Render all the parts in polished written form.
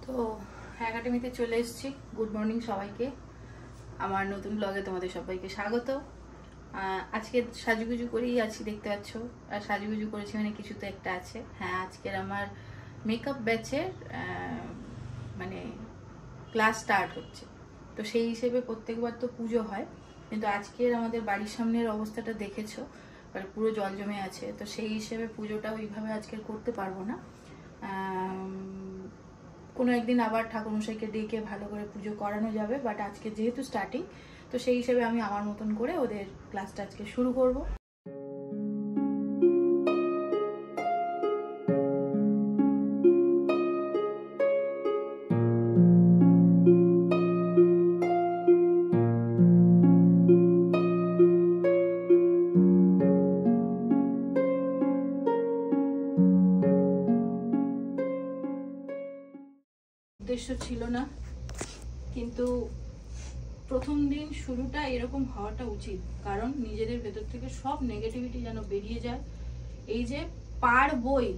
তো একাডেমিতে চলে এসেছি। গুড মর্নিং সবাইকে, আমার নতুন ব্লগে তোমাদের সবাইকে স্বাগত। আজকে সাজুগুজু করেই আছি, দেখতে পাচ্ছ। আর সাজুগুজু করেছি মানে কিছু তো একটা আছে। হ্যাঁ, আজকের আমার মেকআপ ব্যাচের মানে ক্লাস স্টার্ট হচ্ছে। তো সেই হিসেবে প্রত্যেকবার তো পুজো হয়, কিন্তু আজকের আমাদের বাড়ির সামনের অবস্থাটা দেখেছো, মানে পুরো জল জমে আছে। তো সেই হিসেবে পুজোটা ওইভাবে আজকে করতে পারবো না। কোনো একদিন আবার ঠাকুরমশাইকে ডেকে ভালো করে পুজো করানো যাবে, বাট আজকে যেহেতু স্টার্টিং, তো সেই হিসেবে আমি আমার মতন করে ওদের ক্লাসটা আজকে শুরু করব। উদ্দেশ্য ছিল না, কিন্তু প্রথম দিন শুরুটা এরকম হওয়াটা উচিত, কারণ নিজেদের ভেতর থেকে সব নেগেটিভিটি যেন বেরিয়ে যায়। এই যে পারবই,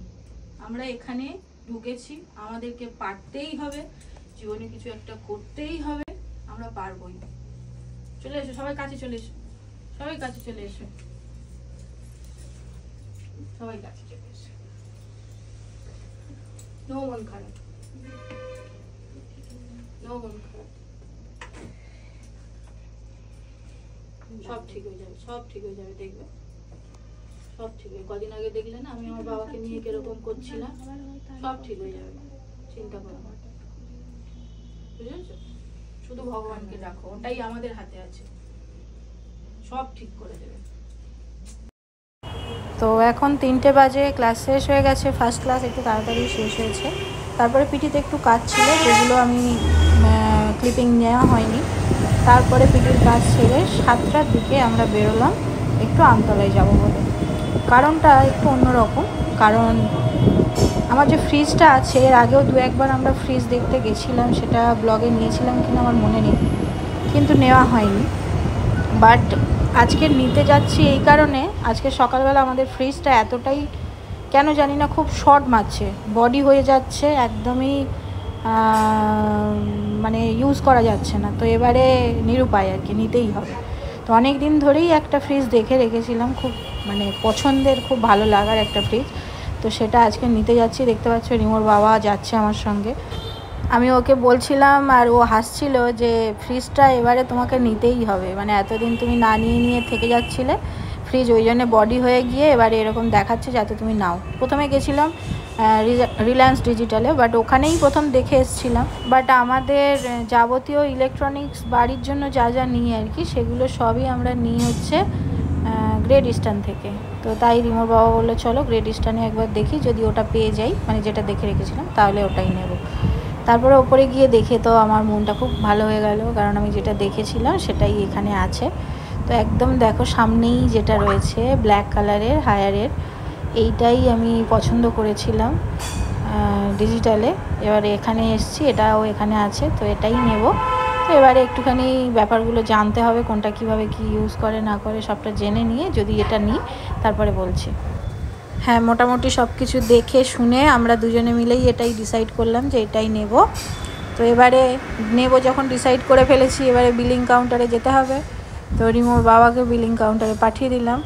আমরা এখানে ঢুকেছি, আমাদেরকে পারতেই হবে, জীবনে কিছু একটা করতেই হবে, আমরা পারবই। চলে এসো সবাই, কাছে চলে এসো, সবাই কাছে চলে এসো, সবাই কাছে চলে এসো। নো মন খারাপ, সব ঠিক হয়ে যাবে, সব ঠিক হয়ে যাবে, দেখবে সব ঠিক হয়ে। কদিন আগে দেখলে না আমি আমার বাবাকে নিয়ে কিরকম করছিলাম, সব ঠিক হয়ে যাবে, চিন্তা করো না, বুঝেছো? শুধু ভগবানকে রাখো, ওটাই আমাদের হাতে আছে, সব ঠিক করে দেবে। তো এখন 3টে বাজে, ক্লাস শেষ হয়ে গেছে। ফার্স্ট ক্লাস একটু তাড়াতাড়ি শেষ হয়েছে। তারপরে পিটিতে একটু কাজ ছিল, যেগুলো আমি ক্লিপিং নেওয়া হয়নি। তারপরে পিটির কাজ ছেড়ে 7টার দিকে আমরা বেরোলাম একটু আমতলায় যাব বলে। কারণটা একটু অন্যরকম, কারণ আমার যে ফ্রিজটা আছে, এর আগেও 2-1বার আমরা ফ্রিজ দেখতে গেছিলাম, সেটা ব্লগে নিয়েছিলাম কিনা আমার মনে নেই, কিন্তু নেওয়া হয়নি। বাট আজকে নিতে যাচ্ছি এই কারণে, আজকে সকালবেলা আমাদের ফ্রিজটা এতটাই কেন জানি না খুব শর্ট মারছে, বডি হয়ে যাচ্ছে, একদমই মানে ইউজ করা যাচ্ছে না। তো এবারে নিরুপায় আর কি, নিতেই হবে। তো অনেক দিন ধরেই একটা ফ্রিজ দেখে রেখেছিলাম, খুব মানে পছন্দের, খুব ভালো লাগার একটা ফ্রিজ। তো সেটা আজকে নিতে যাচ্ছি। দেখতে পাচ্ছ রিমোর বাবা যাচ্ছে আমার সঙ্গে। আমি ওকে বলছিলাম আর ও হাসছিল যে ফ্রিজটা এবারে তোমাকে নিতেই হবে, মানে এতদিন তুমি না নিয়ে থেকে যাচ্ছিলে ফ্রিজ, ওই জন্য বডি হয়ে গিয়ে এবারে এরকম দেখাচ্ছে যাতে তুমি নাও। প্রথমে গেছিলাম রিলায়েন্স ডিজিটালে, বাট ওখানেই প্রথম দেখে এসেছিলাম। বাট আমাদের যাবতীয় ইলেকট্রনিক্স বাড়ির জন্য যা যা নিই আর কি, সেগুলো সবই আমরা নিই হচ্ছে গ্রেট ইস্টার্ন থেকে। তো তাই রিমোর বাবা বললো চলো গ্রেট ইস্টার্নে একবার দেখি, যদি ওটা পেয়ে যাই, মানে যেটা দেখে রেখেছিলাম, তাহলে ওটাই নেব। তারপরে ওপরে গিয়ে দেখে তো আমার মনটা খুব ভালো হয়ে গেল, কারণ আমি যেটা দেখেছিলাম সেটাই এখানে আছে। তো একদম দেখো সামনেই যেটা রয়েছে ব্ল্যাক কালারের হায়ারের, এইটাই আমি পছন্দ করেছিলাম ডিজিটালে। এবারে এখানে এসছি, এটাও এখানে আছে, তো এটাই নেব। তো এবারে একটুখানি ব্যাপারগুলো জানতে হবে, কোনটা কিভাবে কি ইউজ করে না করে সবটা জেনে নিয়ে যদি এটা নিই তারপরে বলছি। হ্যাঁ, মোটামুটি সব কিছু দেখে শুনে আমরা দুজনে মিলেই এটাই ডিসাইড করলাম যে এটাই নেব। তো এবারে নেব যখন ডিসাইড করে ফেলেছি, এবারে বিলিং কাউন্টারে যেতে হবে। তো রিমোর বাবাকে বিলিং কাউন্টারে পাঠিয়ে দিলাম,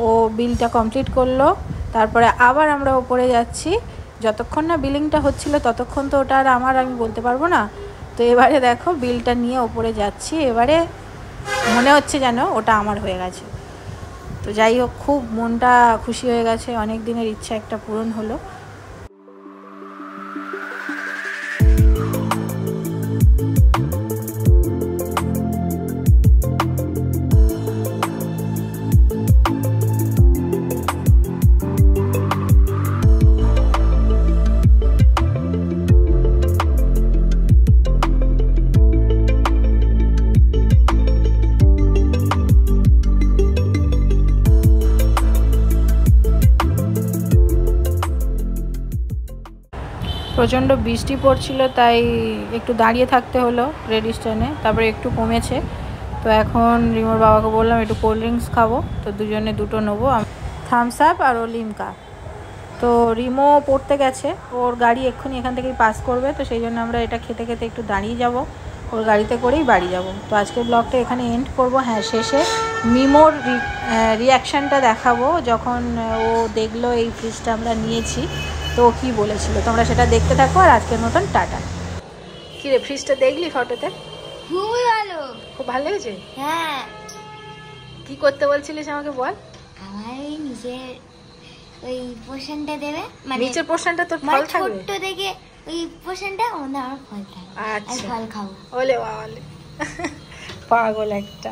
ও বিলটা কমপ্লিট করলো। তারপরে আবার আমরা ওপরে যাচ্ছি, যতক্ষণ না বিলিংটা হচ্ছিল ততক্ষণ তো ওটা আর আমি বলতে পারবো না। তো এবারে দেখো বিলটা নিয়ে ওপরে যাচ্ছি, এবারে মনে হচ্ছে যেন ওটা আমার হয়ে গেছে। তো যাই হোক, খুব মনটা খুশি হয়ে গেছে, অনেক দিনের ইচ্ছা একটা পূরণ হলো। প্রচণ্ড বৃষ্টি পড়ছিল, তাই একটু দাঁড়িয়ে থাকতে হলো গ্রেট ইস্টার্নে। তারপরে একটু কমেছে, তো এখন রিমোর বাবাকে বললাম একটু কোল্ড ড্রিঙ্কস খাবো, তো দুজনে দুটো নেবো, থামস আপ আর ও লিমকা। তো রিমো পড়তে গেছে, ওর গাড়ি এক্ষুনি এখান থেকেই পাস করবে, তো সেই জন্য আমরা এটা খেতে খেতে একটু দাঁড়িয়ে যাব, ওর গাড়িতে করেই বাড়ি যাব। তো আজকের ব্লগটা এখানে এন্ড করব। হ্যাঁ, শেষে মিমোর রিয়াকশানটা দেখাবো যখন ও দেখলো এই ফ্রিজটা আমরা নিয়েছি, তো ও কী বলেছিল, তোমরা সেটা দেখতে থাকো। আর আজকের মতন টাটা। কী রে, ফ্রিজটা দেখলি ফটোতে? খুবই ভালো। খুব ভালো লেগেছে? হ্যাঁ। কি করতে বলছিলিস আমাকে বল। আমার ওই নিচের ওই পোর্শনটা দেবে, মানে নিচের পোর্শনটা তোর ফল থাকবে? ছোট্ট দেখে ওই পোর্শনটা ওটা আমার ফল থাকবে। আচ্ছা, ফল খাবো। ওলে বাবা, পাগল একটা।